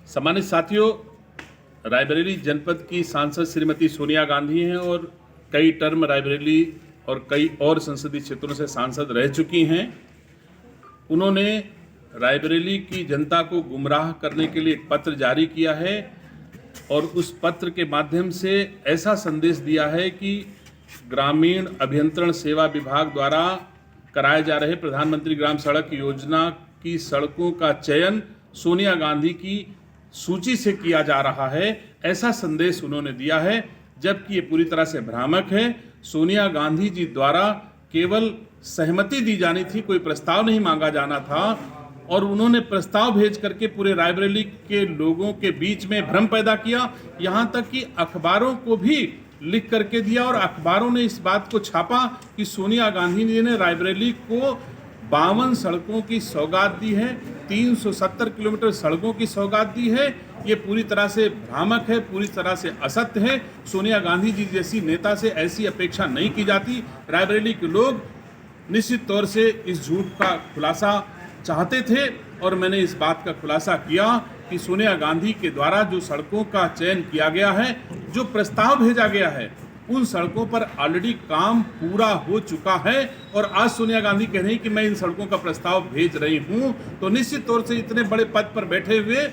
सम्मानित साथियों, रायबरेली जनपद की सांसद श्रीमती सोनिया गांधी हैं और कई टर्म रायबरेली और कई और संसदीय क्षेत्रों से सांसद रह चुकी हैं। उन्होंने रायबरेली की जनता को गुमराह करने के लिए एक पत्र जारी किया है और उस पत्र के माध्यम से ऐसा संदेश दिया है कि ग्रामीण अभियंत्रण सेवा विभाग द्वारा कराए जा रहे प्रधानमंत्री ग्राम सड़क योजना की सड़कों का चयन सोनिया गांधी की सूची से किया जा रहा है। ऐसा संदेश उन्होंने दिया है, जबकि ये पूरी तरह से भ्रामक है। सोनिया गांधी जी द्वारा केवल सहमति दी जानी थी, कोई प्रस्ताव नहीं मांगा जाना था और उन्होंने प्रस्ताव भेज करके पूरे रायबरेली के लोगों के बीच में भ्रम पैदा किया। यहाँ तक कि अखबारों को भी लिख करके दिया और अखबारों ने इस बात को छापा कि सोनिया गांधी जी ने रायबरेली को 52 सड़कों की सौगात दी है, 370 किलोमीटर सड़कों की सौगात दी है। ये पूरी तरह से भ्रामक है, पूरी तरह से असत्य है। सोनिया गांधी जी जैसी नेता से ऐसी अपेक्षा नहीं की जाती। रायबरेली के लोग निश्चित तौर से इस झूठ का खुलासा चाहते थे और मैंने इस बात का खुलासा किया कि सोनिया गांधी के द्वारा जो सड़कों का चयन किया गया है, जो प्रस्ताव भेजा गया है, उन सड़कों पर ऑलरेडी काम पूरा हो चुका है। और आज सोनिया गांधी कह रही हैं कि मैं इन सड़कों का प्रस्ताव भेज रही हूं, तो निश्चित तौर से इतने बड़े पद पर बैठे हुए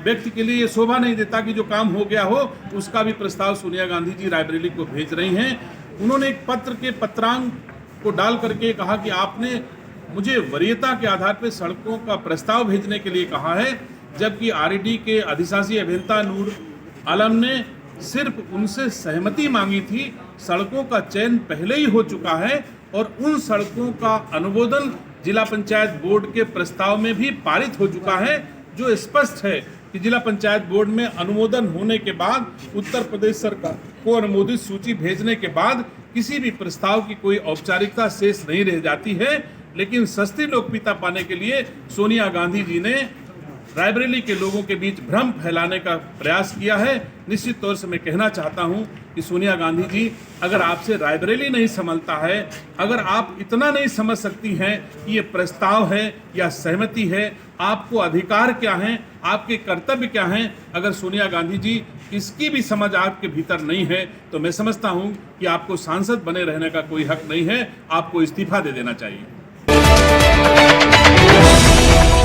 व्यक्ति के लिए ये शोभा नहीं देता कि जो काम हो गया हो उसका भी प्रस्ताव सोनिया गांधी जी रायबरेली को भेज रही हैं। उन्होंने एक पत्र के पत्रांक को डाल करके कहा कि आपने मुझे वरीयता के आधार पर सड़कों का प्रस्ताव भेजने के लिए कहा है, जबकि आरईडी के अधिशासी अभियंता नूर आलम ने सिर्फ उनसे सहमति मांगी थी। सड़कों का चयन पहले ही हो चुका है और उन सड़कों का अनुमोदन जिला पंचायत बोर्ड के प्रस्ताव में भी पारित हो चुका है, जो स्पष्ट है कि जिला पंचायत बोर्ड में अनुमोदन होने के बाद उत्तर प्रदेश सरकार को अनुमोदित सूची भेजने के बाद किसी भी प्रस्ताव की कोई औपचारिकता शेष नहीं रह जाती है। लेकिन सस्ती लोकप्रियता पाने के लिए सोनिया गांधी जी ने रायबरेली के लोगों के बीच भ्रम फैलाने का प्रयास किया है। निश्चित तौर से मैं कहना चाहता हूं कि सोनिया गांधी जी, अगर आपसे रायबरेली नहीं संभलता है, अगर आप इतना नहीं समझ सकती हैं कि ये प्रस्ताव है या सहमति है, आपको अधिकार क्या हैं, आपके कर्तव्य क्या हैं, अगर सोनिया गांधी जी इसकी भी समझ आपके भीतर नहीं है, तो मैं समझता हूं कि आपको सांसद बने रहने का कोई हक नहीं है, आपको इस्तीफा दे देना चाहिए।